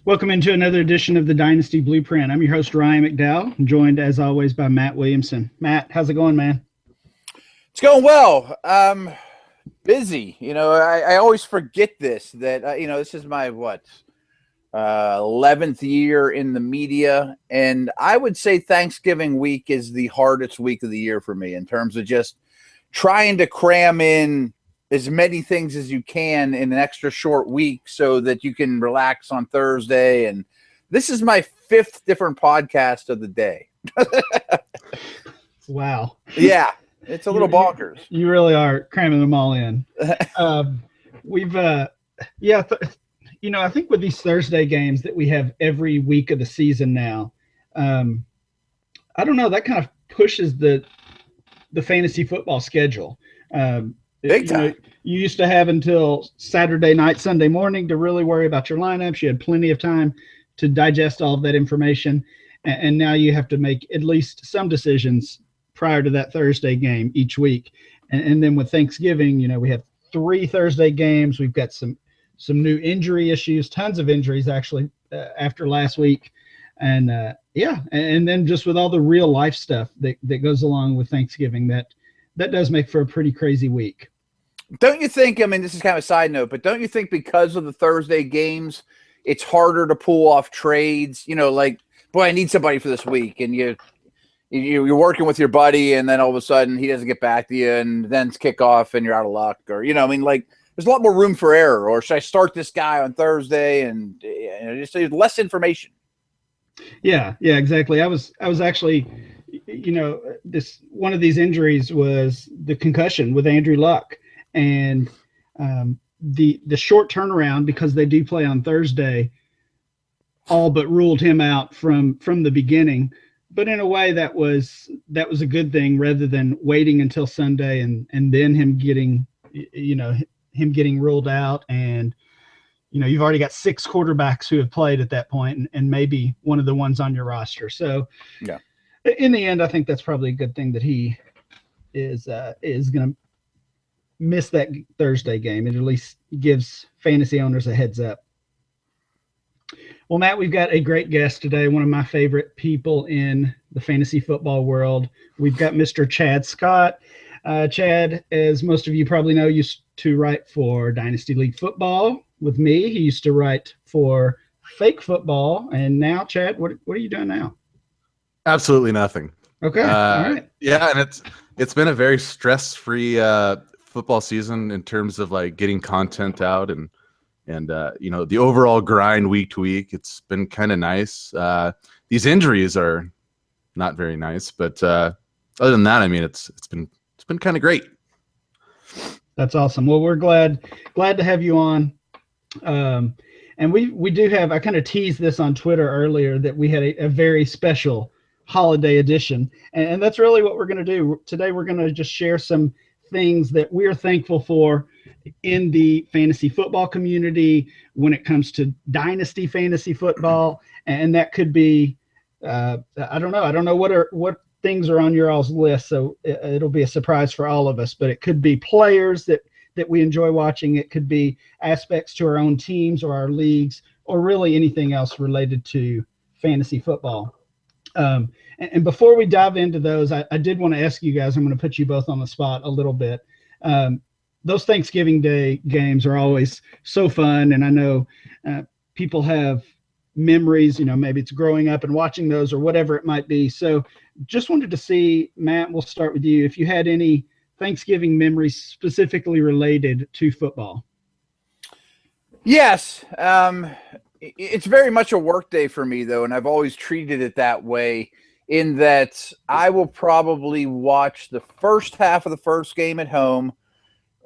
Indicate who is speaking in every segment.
Speaker 1: Welcome into another edition of the Dynasty Blueprint. I'm your host, Ryan McDowell, joined as always by Matt Williamson. Matt, how's it going, man?
Speaker 2: It's going well. Busy. I always forget this, that, this is my, 11th year in the media. And I would say Thanksgiving week is the hardest week of the year for me in terms of just trying to cram in as many things as you can in an extra short week so that you can relax on Thursday. And this is my 5th different podcast of the day.
Speaker 1: Wow.
Speaker 2: Yeah, it's a little bonkers.
Speaker 1: You really are cramming them all in. I think with these Thursday games that we have every week of the season now, I don't know, that kind of pushes the fantasy football schedule.
Speaker 2: Big time.
Speaker 1: You used to have until Saturday night, Sunday morning to really worry about your lineups. You had plenty of time to digest all of that information. And now you have to make at least some decisions prior to that Thursday game each week. And then with Thanksgiving, we have 3 Thursday games. We've got some new injury issues, tons of injuries actually after last week. And and then just with all the real life stuff that goes along with Thanksgiving, that does make for a pretty crazy week.
Speaker 2: Don't you think, this is kind of a side note, but don't you think because of the Thursday games, it's harder to pull off trades? Boy, I need somebody for this week. And you're working with your buddy, and then all of a sudden he doesn't get back to you, and then it's kickoff and you're out of luck. Or, there's a lot more room for error. Or should I start this guy on Thursday? And just less information.
Speaker 1: Yeah, exactly. I was actually, this one of these injuries was the concussion with Andrew Luck, and the short turnaround, because they do play on Thursday, all but ruled him out from the beginning. But in a way, that was a good thing, rather than waiting until Sunday and then him getting ruled out. And you've already got 6 quarterbacks who have played at that point, and maybe one of the ones on your roster. So
Speaker 2: yeah,
Speaker 1: in the end, I think that's probably a good thing that he is going to miss that Thursday game. It at least gives fantasy owners a heads up. Well, Matt, we've got a great guest today, one of my favorite people in the fantasy football world. We've got Mr. Chad Scott. Chad, as most of you probably know, used to write for Dynasty League Football with me. He used to write for Fake Football. And now, Chad, what are you doing now?
Speaker 3: Absolutely nothing.
Speaker 1: Okay. All right.
Speaker 3: Yeah, and it's been a very stress-free football season in terms of getting content out and the overall grind week to week. It's been kind of nice. These injuries are not very nice, but other than that, it's been kind of great.
Speaker 1: That's awesome. Well, we're glad to have you on. And we do have, I kind of teased this on Twitter earlier, that we had a very special holiday edition. And that's really what we're going to do. Today, we're going to just share some things that we're thankful for in the fantasy football community when it comes to dynasty fantasy football. And that could be, I don't know what things are on your all's list. So it'll be a surprise for all of us, but it could be players that we enjoy watching. It could be aspects to our own teams or our leagues, or really anything else related to fantasy football. And before we dive into those, I did want to ask you guys, I'm going to put you both on the spot a little bit. Those Thanksgiving Day games are always so fun. And I know people have memories, maybe it's growing up and watching those or whatever it might be. So just wanted to see, Matt, we'll start with you, if you had any Thanksgiving memories specifically related to football.
Speaker 2: Yes. It's very much a work day for me, though, and I've always treated it that way, in that I will probably watch the first half of the first game at home,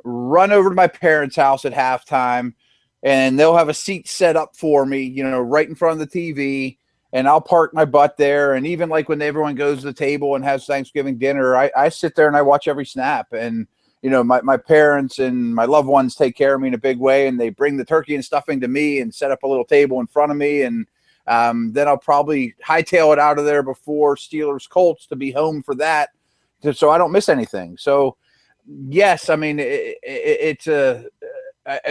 Speaker 2: run over to my parents' house at halftime, and they'll have a seat set up for me, right in front of the TV, and I'll park my butt there. And even when everyone goes to the table and has Thanksgiving dinner, I sit there and I watch every snap. And my parents and my loved ones take care of me in a big way, and they bring the turkey and stuffing to me and set up a little table in front of me. And then I'll probably hightail it out of there before Steelers Colts to be home for that, so I don't miss anything. So yes, it's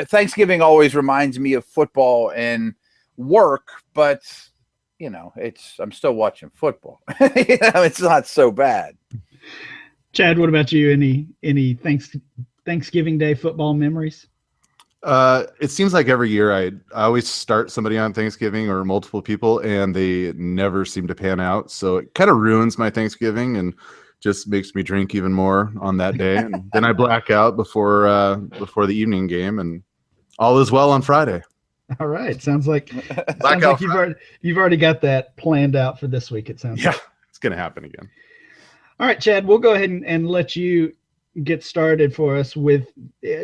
Speaker 2: Thanksgiving always reminds me of football and work, but I'm still watching football. It's not so bad.
Speaker 1: Chad, what about you? Any Thanksgiving Day football memories?
Speaker 3: It seems like every year I always start somebody on Thanksgiving or multiple people, and they never seem to pan out. So it kind of ruins my Thanksgiving and just makes me drink even more on that day. And then I black out before the evening game, and all is well on Friday.
Speaker 1: All right. Sounds like you've already got that planned out for this week. It sounds like.
Speaker 3: It's going to happen again.
Speaker 1: All right, Chad, we'll go ahead and let you get started for us with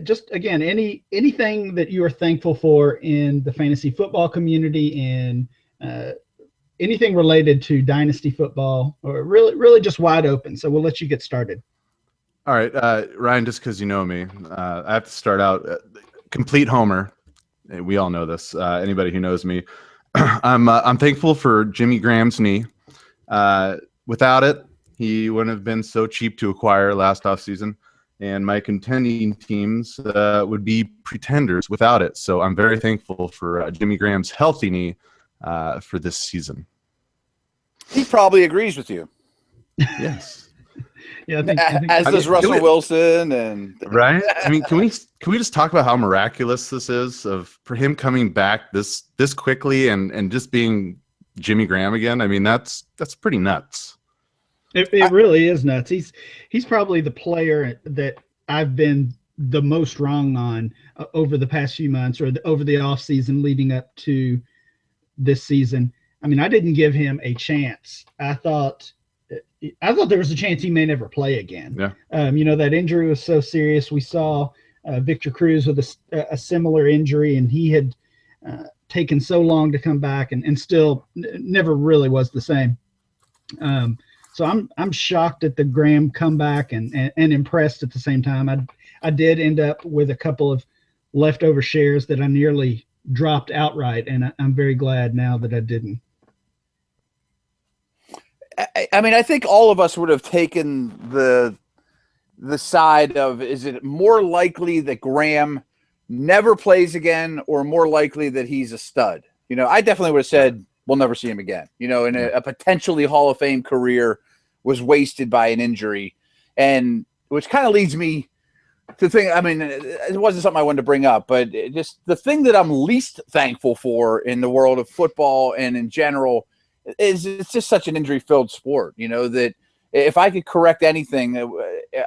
Speaker 1: just, again, anything that you are thankful for in the fantasy football community and anything related to dynasty football, or really just wide open. So we'll let you get started.
Speaker 3: All right, Ryan, just because you know me, I have to start out complete homer. We all know this. Anybody who knows me, I'm thankful for Jimmy Graham's knee. Without it, he wouldn't have been so cheap to acquire last offseason, and my contending teams would be pretenders without it. So I'm very thankful for Jimmy Graham's healthy knee for this season.
Speaker 2: He probably agrees with you.
Speaker 3: Yes.
Speaker 1: Yeah, I think
Speaker 2: as does Russell Wilson and
Speaker 3: right. I mean, can we just talk about how miraculous this is for him coming back this quickly and just being Jimmy Graham again? I mean, that's pretty nuts.
Speaker 1: It really is nuts. He's probably the player that I've been the most wrong on over the past few months, or over the off season leading up to this season. I mean, I didn't give him a chance. I thought there was a chance he may never play again.
Speaker 3: Yeah.
Speaker 1: That injury was so serious. We saw Victor Cruz with a similar injury, and he had taken so long to come back, and still never really was the same. So I'm shocked at the Graham comeback and impressed at the same time. I did end up with a couple of leftover shares that I nearly dropped outright, and I'm very glad now that I didn't.
Speaker 2: I mean, I think all of us would have taken the side of, is it more likely that Graham never plays again, or more likely that he's a stud? I definitely would have said we'll never see him again. And a potentially Hall of Fame career was wasted by an injury, and which kind of leads me to think, I mean, it wasn't something I wanted to bring up, but just the thing that I'm least thankful for in the world of football and in general is it's just such an injury-filled sport, that if I could correct anything,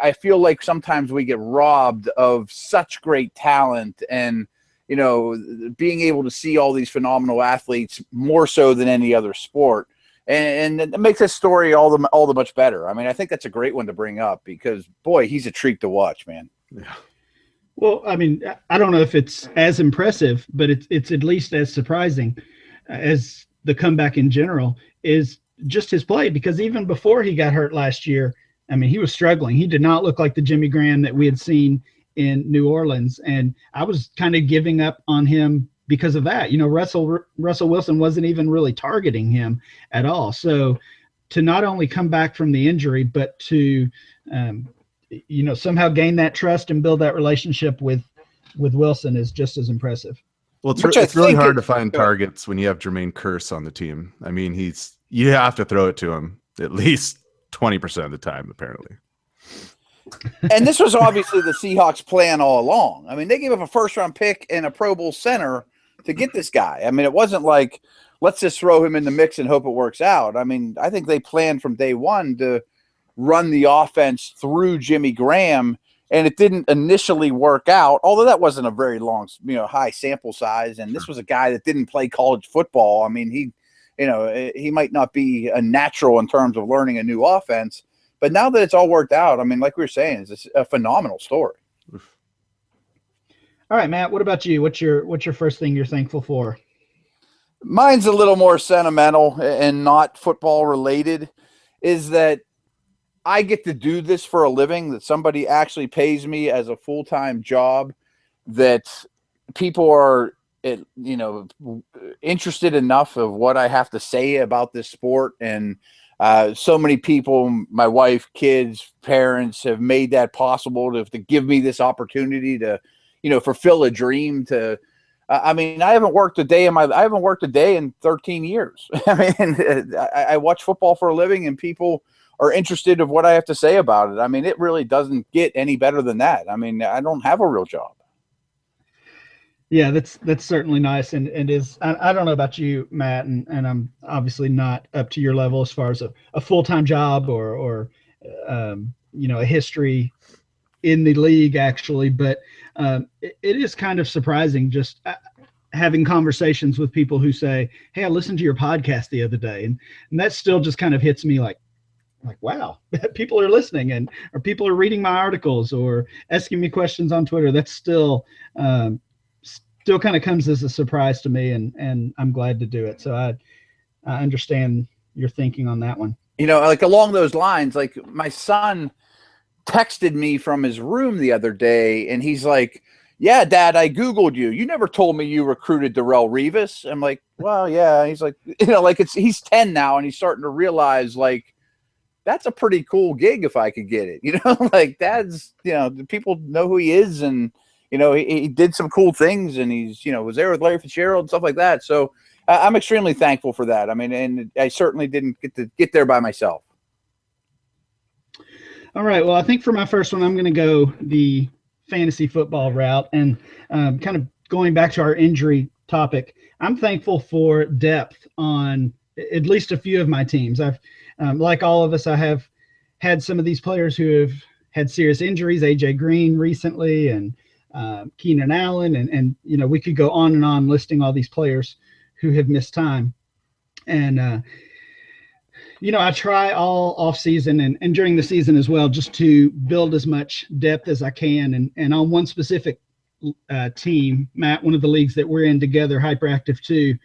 Speaker 2: I feel like sometimes we get robbed of such great talent and, being able to see all these phenomenal athletes more so than any other sport. And it makes this story all the much better. I mean, I think that's a great one to bring up because, boy, he's a treat to watch, man.
Speaker 3: Yeah.
Speaker 1: Well, I mean, I don't know if it's as impressive, but it's at least as surprising as the comeback in general is just his play, because even before he got hurt last year, I mean, he was struggling. He did not look like the Jimmy Graham that we had seen in New Orleans. And I was kind of giving up on him because of that. Russell Wilson wasn't even really targeting him at all. So to not only come back from the injury, but to, somehow gain that trust and build that relationship with Wilson is just as impressive.
Speaker 3: Well, it's really hard to find targets when you have Jermaine Kearse on the team. I mean, you have to throw it to him at least 20% of the time, apparently.
Speaker 2: And this was obviously the Seahawks' plan all along. I mean, they gave up a first-round pick and a Pro Bowl center to get this guy. I mean, it wasn't like, let's just throw him in the mix and hope it works out. I mean, I think they planned from day one to run the offense through Jimmy Graham, and it didn't initially work out, although that wasn't a very long, high sample size. And this was a guy that didn't play college football. I mean, he might not be a natural in terms of learning a new offense, but now that it's all worked out, I mean, like we were saying, it's a phenomenal story.
Speaker 1: All right, Matt, what about you? What's your first thing you're thankful for?
Speaker 2: Mine's a little more sentimental and not football related, is that I get to do this for a living, that somebody actually pays me as a full-time job, that people are, interested enough of what I have to say about this sport. And so many people, my wife, kids, parents, have made that possible to give me this opportunity to, fulfill a dream, to I mean, I haven't worked a day in 13 years. I mean, I watch football for a living, and people are interested of what I have to say about it. I mean, it really doesn't get any better than that. I mean, I don't have a real job.
Speaker 1: Yeah, that's certainly nice, and is I don't know about you, Matt, and I'm obviously not up to your level as far as a full-time job or a history in the league actually, but it is kind of surprising just having conversations with people who say, "Hey, I listened to your podcast the other day," and that still just kind of hits me like, wow, people are listening or people are reading my articles or asking me questions on Twitter. That's still kind of comes as a surprise to me, and I'm glad to do it. So I understand your thinking on that one.
Speaker 2: Like along those lines, like my son texted me from his room the other day, and he's like, "Yeah, Dad, I Googled you. You never told me you recruited Darrelle Revis." I'm like, "Well, yeah." He's like, he's 10 now, and he's starting to realize like that's a pretty cool gig if I could get it. Like Dad's, people know who he is, and he did some cool things, and he's, was there with Larry Fitzgerald and stuff like that. So I'm extremely thankful for that. I mean, and I certainly didn't get there by myself.
Speaker 1: All right. Well, I think for my first one, I'm going to go the fantasy football route, and kind of going back to our injury topic. I'm thankful for depth on at least a few of my teams. I've, like all of us, I have had some of these players who have had serious injuries, AJ Green recently, and Keenan Allen, and we could go on and on listing all these players who have missed time. And I try all off season and during the season as well, just to build as much depth as I can. And on one specific team, Matt, one of the leagues that we're in together, Hyperactive 2,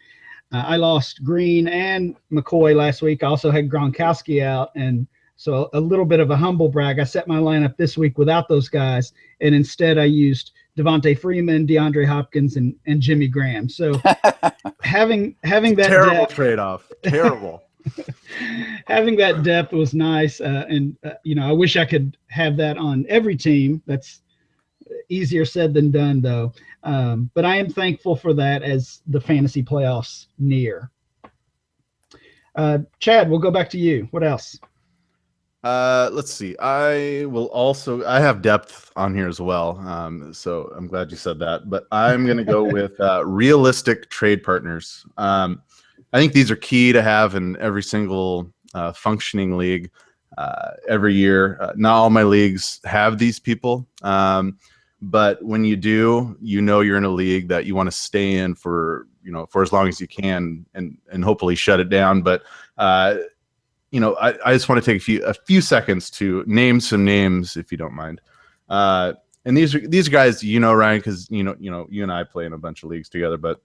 Speaker 1: I lost Green and McCoy last week. I also had Gronkowski out, and so a little bit of a humble brag. I set my lineup this week without those guys, and instead I used Devontae Freeman, DeAndre Hopkins, and Jimmy Graham. So having that
Speaker 3: terrible trade-off, terrible.
Speaker 1: Having that depth was nice, and I wish I could have that on every team. That's easier said than done, though. But I am thankful for that as the fantasy playoffs near. Chad, we'll go back to you. What else?
Speaker 3: Let's see. I have depth on here as well. So I'm glad you said that, but I'm going to go with realistic trade partners. I think these are key to have in every single functioning league every year. Not all my leagues have these people. But when you do, you're in a league that you want to stay in for as long as you can and hopefully shut it down. But I just want to take a few seconds to name some names, if you don't mind. And these are guys, Ryan, because you and I play in a bunch of leagues together, but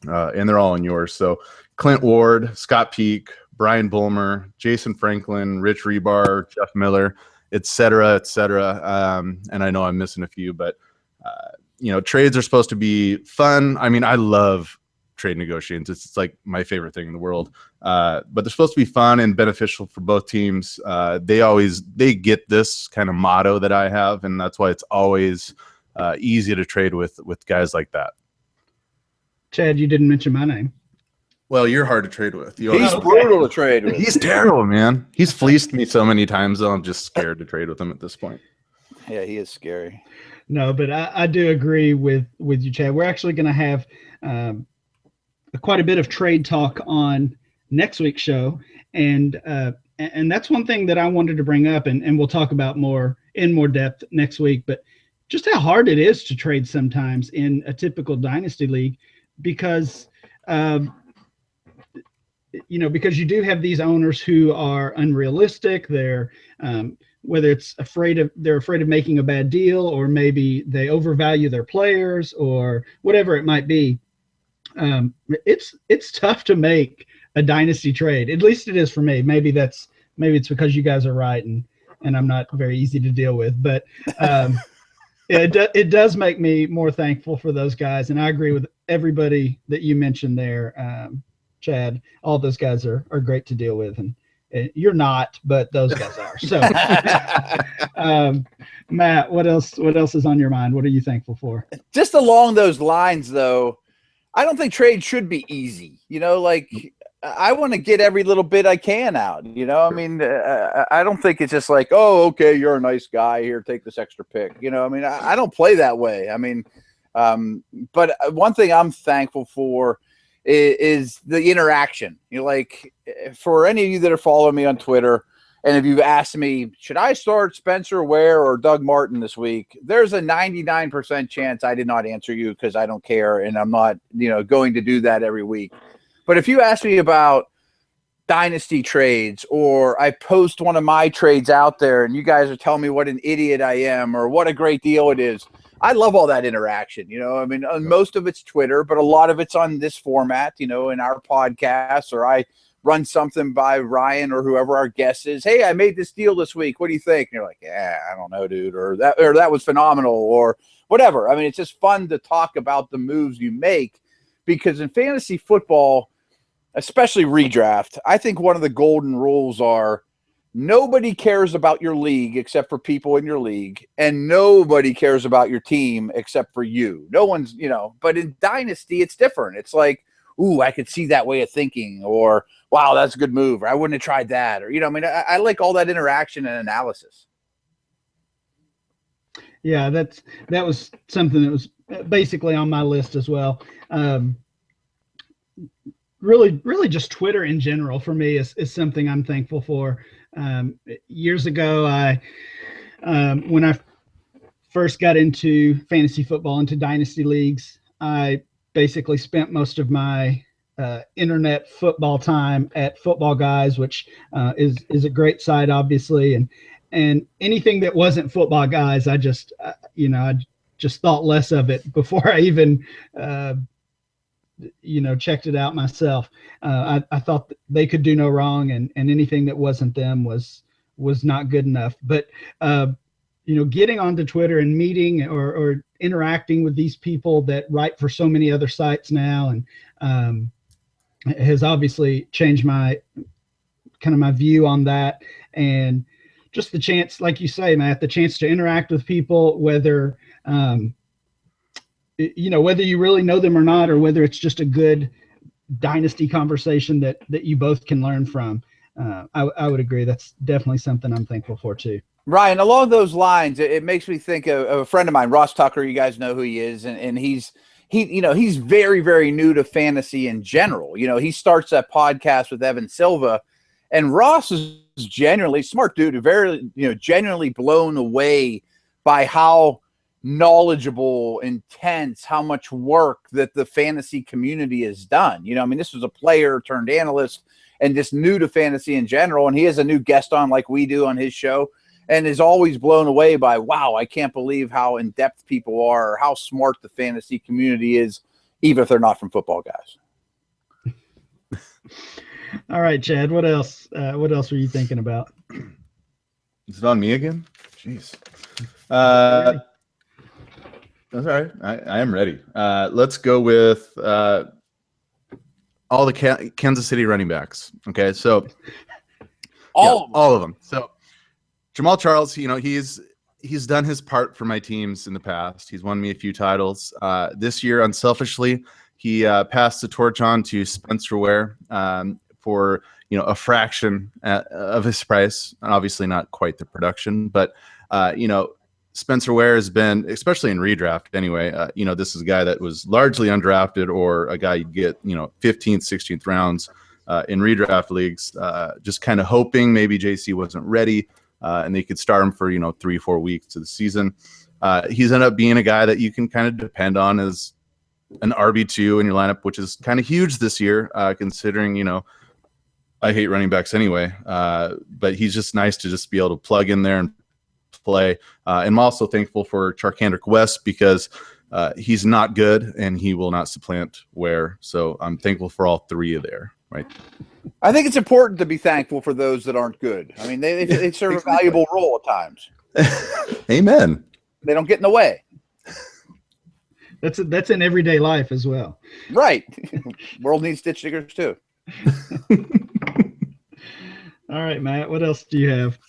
Speaker 3: and they're all in yours. So Clint Ward, Scott Peak, Brian Bulmer, Jason Franklin, Rich Rebar, Jeff Miller, et cetera, et cetera. And I know I'm missing a few, but trades are supposed to be fun. I mean, I love trade negotiations. It's like my favorite thing in the world. But they're supposed to be fun and beneficial for both teams. They get this kind of motto that I have, and that's why it's always easy to trade with guys like that.
Speaker 1: Chad, you didn't mention my name.
Speaker 3: Well, you're hard to trade with.
Speaker 2: He's brutal to trade with.
Speaker 3: He's terrible, man. He's fleeced me so many times, though. I'm just scared to trade with him at this point.
Speaker 2: Yeah, he is scary.
Speaker 1: No, but I do agree with you, Chad. We're actually going to have quite a bit of trade talk on next week's show, and that's one thing that I wanted to bring up, and we'll talk about in more depth next week. But just how hard it is to trade sometimes in a typical dynasty league, because because you do have these owners who are unrealistic. They're whether it's they're afraid of making a bad deal, or maybe they overvalue their players, or whatever it might be. It's tough to make a dynasty trade. At least it is for me. Maybe it's because you guys are right and I'm not very easy to deal with. But it does make me more thankful for those guys, and I agree with everybody that you mentioned there, Chad. All those guys are great to deal with, and you're not, but those guys are. So, Matt, what else is on your mind? What are you thankful for?
Speaker 2: Just along those lines, though, I don't think trade should be easy. You know, like I want to get every little bit I can out. You know, I mean, I don't think it's just like, oh, okay, you're a nice guy here, take this extra pick. You know, I mean, I don't play that way. I mean, but one thing I'm thankful for is the interaction. You know, like for any of you that are following me on Twitter, and if you've asked me, should I start Spencer Ware or Doug Martin this week? There's a 99% chance I did not answer you because I don't care, and I'm not, you know, going to do that every week. But if you ask me about dynasty trades, or I post one of my trades out there and you guys are telling me what an idiot I am or what a great deal it is, I love all that interaction. You know, I mean, most of it's Twitter, but a lot of it's on this format, you know, in our podcasts, or I run something by Ryan or whoever our guest is. Hey, I made this deal this week. What do you think? And you're like, yeah, I don't know, dude, or that was phenomenal, or whatever. I mean, it's just fun to talk about the moves you make, because in fantasy football, especially redraft, I think one of the golden rules are nobody cares about your league except for people in your league, and nobody cares about your team except for you. No one's, you know, but in dynasty, it's different. It's like, ooh, I could see that way of thinking, or wow, that's a good move, or I wouldn't have tried that, or, you know, I mean, I like all that interaction and analysis.
Speaker 1: Yeah, that was something that was basically on my list as well. Really just Twitter in general for me is something I'm thankful for. Years ago, when I first got into fantasy football, into dynasty leagues, I basically spent most of my internet football time at Football Guys, which is a great site, obviously, and anything that wasn't Football Guys, I just thought less of it before I even checked it out myself. I thought they could do no wrong, and anything that wasn't them was not good enough. But getting onto Twitter and meeting or interacting with these people that write for so many other sites now, and has obviously changed my view on that. And just the chance, like you say, Matt, the chance to interact with people, whether whether you really know them or not, or whether it's just a good dynasty conversation that you both can learn from. I would agree. That's definitely something I'm thankful for too.
Speaker 2: Ryan, along those lines, it makes me think of a friend of mine, Ross Tucker. You guys know who he is, and he's very, very new to fantasy in general. You know, he starts that podcast with Evan Silva, and Ross is genuinely smart dude, very, genuinely blown away by how knowledgeable, intense, how much work that the fantasy community has done. I mean, this was a player turned analyst and just new to fantasy in general. And he has a new guest on like we do on his show, and is always blown away by, wow, I can't believe how in-depth people are, or how smart the fantasy community is, even if they're not from Football Guys.
Speaker 1: All right, Chad, what else were you thinking about?
Speaker 3: Is it on me again? Jeez. That's all right. I am ready. Let's go with all the Kansas City running backs. Okay, so all of them. So Jamal Charles, he's done his part for my teams in the past. He's won me a few titles. This year, unselfishly, he passed the torch on to Spencer Ware for a fraction of his price, and obviously not quite the production, but Spencer Ware has been, especially in redraft anyway, this is a guy that was largely undrafted, or a guy you'd get, 15th, 16th rounds in redraft leagues, just kind of hoping maybe JC wasn't ready and they could start him for, 3-4 weeks of the season. He's ended up being a guy that you can kind of depend on as an RB2 in your lineup, which is kind of huge this year, considering, I hate running backs anyway, but he's just nice to just be able to plug in there and play. And I'm also thankful for Charkandrick West, because he's not good and he will not supplant Ware. So I'm thankful for all three of there. Right.
Speaker 2: I think it's important to be thankful for those that aren't good. I mean, they serve a valuable role at times.
Speaker 3: Amen.
Speaker 2: They don't get in the way.
Speaker 1: That's in everyday life as well.
Speaker 2: Right. World needs ditch diggers too.
Speaker 1: All right, Matt, what else do you have?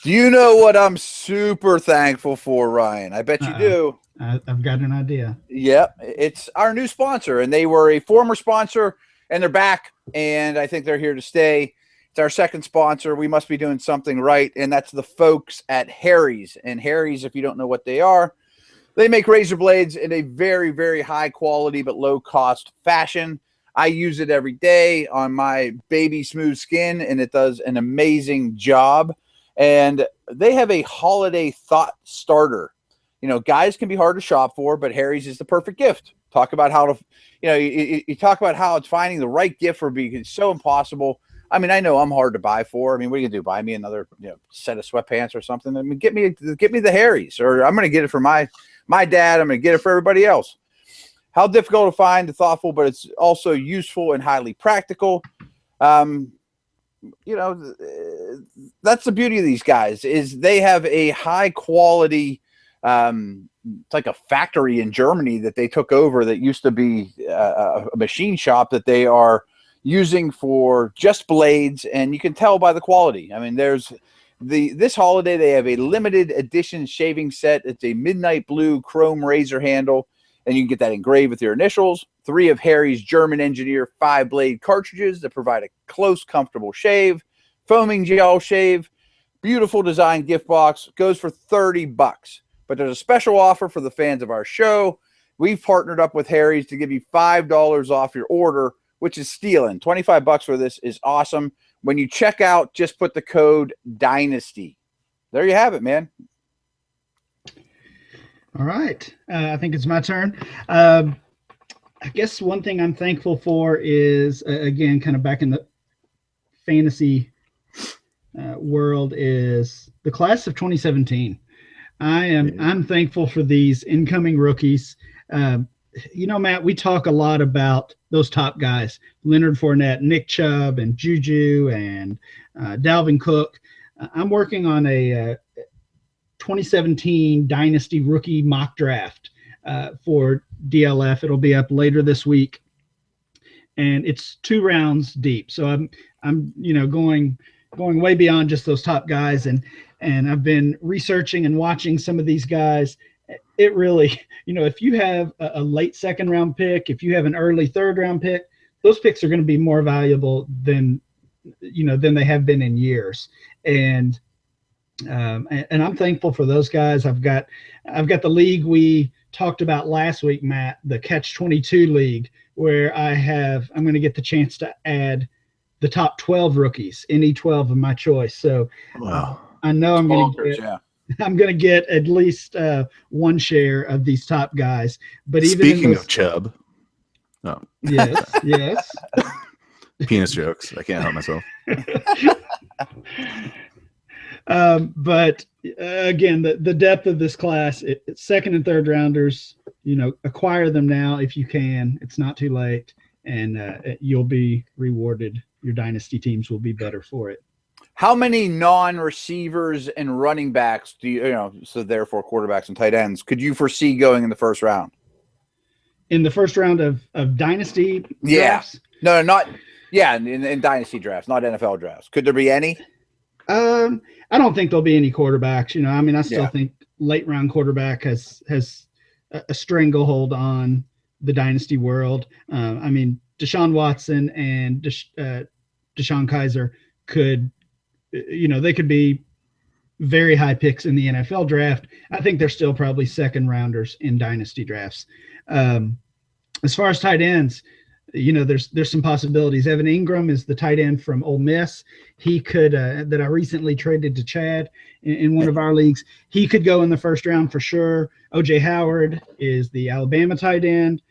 Speaker 2: Do you know what I'm super thankful for, Ryan? I bet you do.
Speaker 1: I've got an idea.
Speaker 2: Yep, it's our new sponsor, and they were a former sponsor, and they're back, and I think they're here to stay. It's our second sponsor. We must be doing something right, and that's the folks at Harry's. And Harry's, if you don't know what they are, they make razor blades in a very, very high quality but low cost fashion. I use it every day on my baby smooth skin, and it does an amazing job. And they have a holiday thought starter. Guys can be hard to shop for, but Harry's is the perfect gift. Talk about how to, you talk about how it's finding the right gift for being. It's so impossible. I mean, I know I'm hard to buy for. I mean, what are you gonna do? Buy me another, set of sweatpants or something? I mean, get me the Harry's, or I'm gonna get it for my dad. I'm gonna get it for everybody else. How difficult to find, thoughtful, but it's also useful and highly practical. That's the beauty of these guys, is they have a high quality. It's like a factory in Germany that they took over that used to be a machine shop that they are using for just blades, and you can tell by the quality. I mean, there's this holiday they have a limited edition shaving set. It's a midnight blue chrome razor handle, and you can get that engraved with your initials. 3 of Harry's German engineer 5-blade cartridges that provide a close, comfortable shave. Foaming gel shave. Beautiful design gift box. Goes for $30. But there's a special offer for the fans of our show. We've partnered up with Harry's to give you $5 off your order, which is stealing. $25 for this is awesome. When you check out, just put the code DYNASTY. There you have it, man.
Speaker 1: All right. I think it's my turn. I guess one thing I'm thankful for is, again, kind of back in the fantasy world, is the class of 2017. I'm thankful for these incoming rookies. Matt, we talk a lot about those top guys, Leonard Fournette, Nick Chubb, and Juju, and Dalvin Cook. I'm working on a 2017 Dynasty rookie mock draft for DLF. It'll be up later this week, and it's 2 rounds deep. So I'm going way beyond just those top guys, and I've been researching and watching some of these guys. It really, if you have a late 2nd round pick, if you have an early 3rd round pick, those picks are going to be more valuable than they have been in years. And I'm thankful for those guys. I've got the league we talked about last week, Matt, the Catch 22 league, where I'm going to get the chance to add the top 12 rookies, any 12 of my choice. So
Speaker 3: Wow.
Speaker 1: I know I'm going to get at least 1 share of these top guys. But even
Speaker 3: Speaking of Chubb,
Speaker 1: yes,
Speaker 3: penis jokes. I can't help myself.
Speaker 1: But again, the depth of this class, it's 2nd and 3rd rounders. Acquire them now if you can. It's not too late, and you'll be rewarded. Your dynasty teams will be better for it.
Speaker 2: How many non-receivers and running backs so therefore quarterbacks and tight ends, could you foresee going in the 1st round?
Speaker 1: In the 1st round of dynasty drafts?
Speaker 2: No, not in dynasty drafts, not NFL drafts. Could there be any?
Speaker 1: I don't think there'll be any quarterbacks. I still think late round quarterback has a stranglehold on the dynasty world. Deshaun Watson and Deshaun Kaiser could, they could be very high picks in the NFL draft. I think they're still probably 2nd rounders in dynasty drafts. As far as tight ends, there's some possibilities. Evan Ingram is the tight end from Ole Miss. He could, that I recently traded to Chad in one of our leagues. He could go in the 1st round for sure. OJ Howard is the Alabama tight end.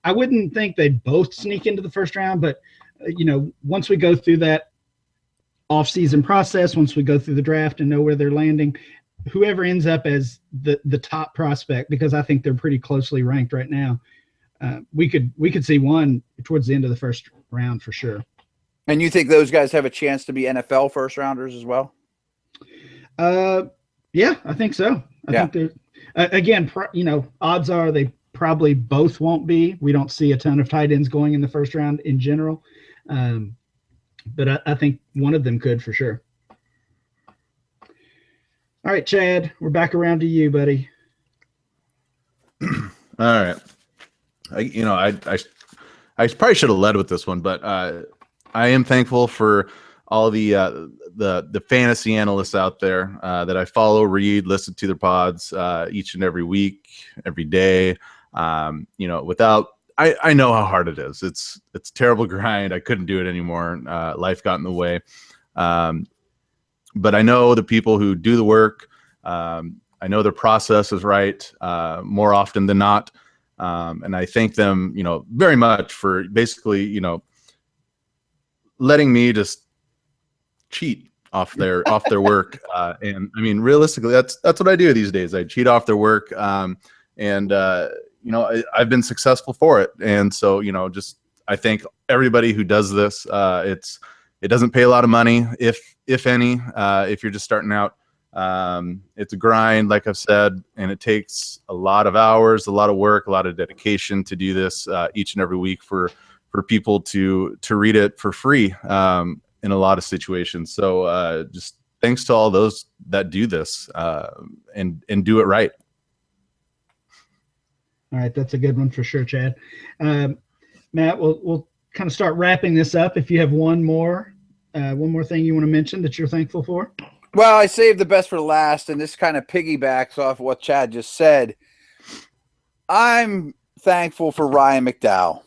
Speaker 1: I wouldn't think they'd both sneak into the 1st round, but once we go through that off-season process, once we go through the draft and know where they're landing, whoever ends up as the top prospect, because I think they're pretty closely ranked right now, we could see one towards the end of the 1st round for sure.
Speaker 2: And you think those guys have a chance to be NFL 1st rounders as well?
Speaker 1: Yeah, I think so. I think they're again, odds are they probably both won't be. We don't see a ton of tight ends going in the 1st round in general. But I think one of them could for sure. All right, Chad, we're back around to you, buddy.
Speaker 3: All right. I probably should have led with this one, but I am thankful for all the fantasy analysts out there that I follow, read, listen to their pods each and every week, every day. Without I know how hard it is. It's a terrible grind. I couldn't do it anymore. Life got in the way. But I know the people who do the work. I know their process is right more often than not. And I thank them, very much for basically, letting me just cheat off their work. And I mean, realistically, that's what I do these days. I cheat off their work. I've been successful for it. And so, I thank everybody who does this. It doesn't pay a lot of money, if any, if you're just starting out. It's a grind, like I've said, and it takes a lot of hours, a lot of work, a lot of dedication to do this each and every week for people to read it for free in a lot of situations. So just thanks to all those that do this and do it right.
Speaker 1: All right, that's a good one for sure, Chad. Matt, we'll kind of start wrapping this up. If you have one more thing you want to mention that you're thankful for.
Speaker 2: Well, I saved the best for last, and this kind of piggybacks off what Chad just said. I'm thankful for Ryan McDowell.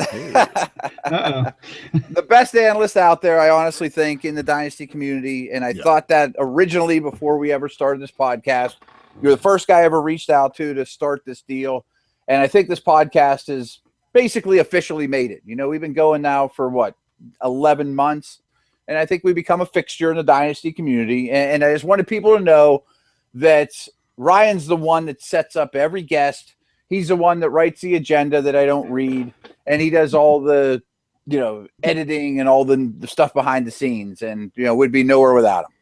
Speaker 1: Uh-oh.
Speaker 2: The best analyst out there, I honestly think, in the Dynasty community. And I thought that originally before we ever started this podcast. You're the first guy I ever reached out to start this deal. And I think this podcast has basically officially made it. We've been going now for 11 months. And I think we become a fixture in the Dynasty community. And I just wanted people to know that Ryan's the one that sets up every guest. He's the one that writes the agenda that I don't read. And he does all the, editing and all the stuff behind the scenes. And, we'd be nowhere without him.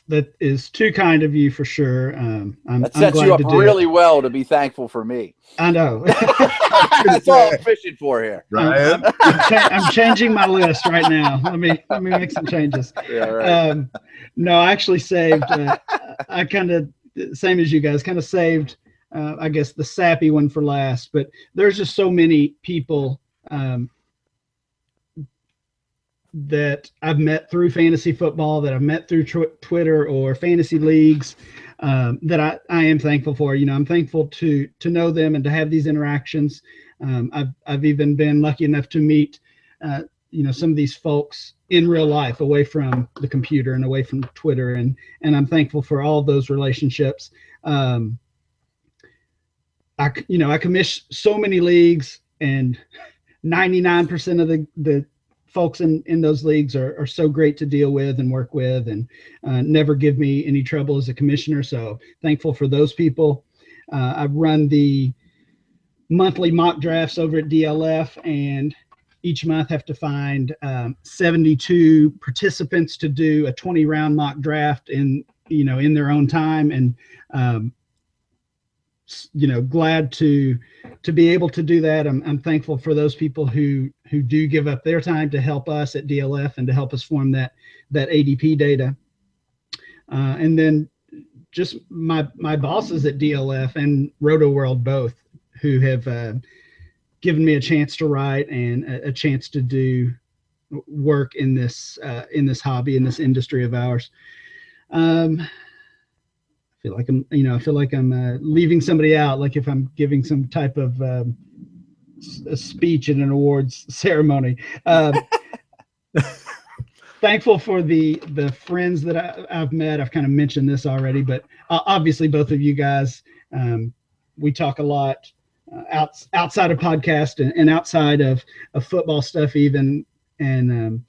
Speaker 1: That is too kind of you for sure.
Speaker 2: That sets you up really well to be thankful for me.
Speaker 1: I know.
Speaker 2: That's all I'm fishing for here.
Speaker 3: Ryan?
Speaker 1: I'm changing my list right now. Let me make some changes.
Speaker 2: Yeah, right.
Speaker 1: No, I actually saved. I kind of same as you guys. Kind of saved. I guess the sappy one for last. But there's just so many people that I've met through fantasy football, that I've met through Twitter or fantasy leagues, that I am thankful for. I'm thankful to know them and to have these interactions. I've even been lucky enough to meet, some of these folks in real life, away from the computer and away from Twitter, and I'm thankful for all of those relationships. I commish so many leagues, and 99% of the folks in those leagues are so great to deal with and work with, and never give me any trouble as a commissioner. So thankful for those people. I've run the monthly mock drafts over at DLF, and each month have to find 72 participants to do a 20-round mock draft in their own time. And glad to be able to do that. I'm thankful for those people who do give up their time to help us at DLF and to help us form that ADP data. And then just my bosses at DLF and RotoWorld both, who have given me a chance to write and a chance to do work in this hobby, in this industry of ours. I feel like I'm leaving somebody out, like if I'm giving some type of a speech in an awards ceremony. Thankful for the friends that I've met. I've kind of mentioned this already, but obviously both of you guys, we talk a lot outside of podcast and outside of football stuff even, and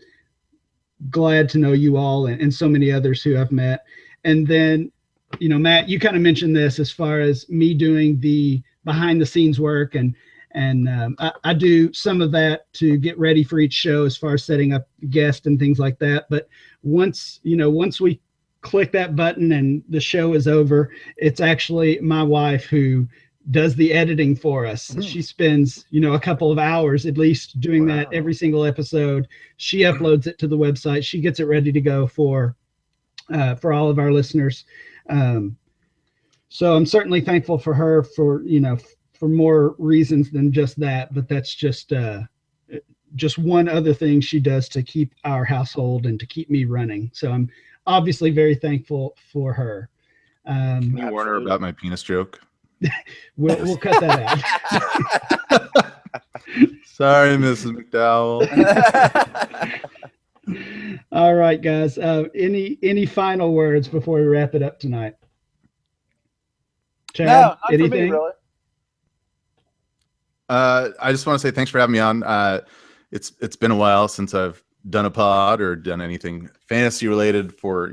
Speaker 1: glad to know you all and so many others who I've met. And then, Matt, you kind of mentioned this as far as me doing the behind the scenes work, and I do some of that to get ready for each show as far as setting up guests and things like that. But once we click that button and the show is over, it's actually my wife who does the editing for us. She spends, a couple of hours at least doing that every single episode. She uploads it to the website. She gets it ready to go for all of our listeners. So I'm certainly thankful for her for, for more reasons than just that, but that's just one other thing she does to keep our household and to keep me running. So I'm obviously very thankful for her.
Speaker 3: Can you warn her about my penis joke?
Speaker 1: We'll cut that out.
Speaker 3: Sorry, Mrs. McDowell.
Speaker 1: All right, guys. Any final words before we wrap it up tonight? Chad,
Speaker 2: no, not
Speaker 1: anything?
Speaker 2: For me, really.
Speaker 3: I just want to say thanks for having me on. It's been a while since I've done a pod or done anything fantasy related for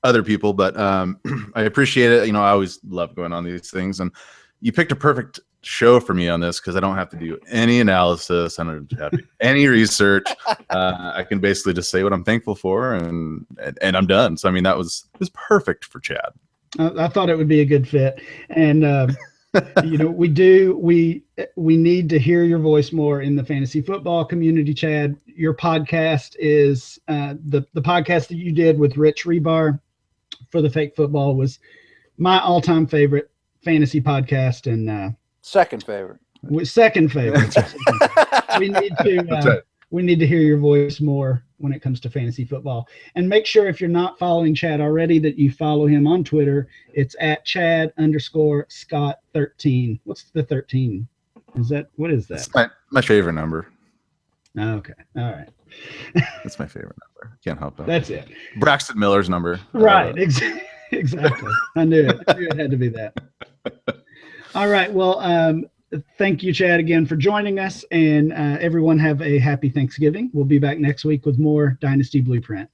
Speaker 3: other people, but I appreciate it. I always love going on these things, and you picked a perfect show for me on this because I don't have to do any analysis. I don't have to do any research. I can basically just say what I'm thankful for, and I'm done. So I mean, it was perfect for Chad.
Speaker 1: I thought it would be a good fit, and we need to hear your voice more in the fantasy football community. Chad, your podcast is the podcast that you did with Rich Rebar for the Fake Football was my all-time favorite fantasy podcast, and
Speaker 2: second favorite.
Speaker 1: We need to hear your voice more when it comes to fantasy football. And make sure, if you're not following Chad already, that you follow him on Twitter. It's at Chad_Scott13. What's the 13? What is that?
Speaker 3: It's my favorite number.
Speaker 1: Okay. All right.
Speaker 3: That's my favorite number. Can't help it.
Speaker 1: That's it.
Speaker 3: Braxton Miller's number.
Speaker 1: Right. Exactly. I knew it had to be that. All right. Well, thank you, Chad, again for joining us, and everyone have a happy Thanksgiving. We'll be back next week with more Dynasty Blueprint.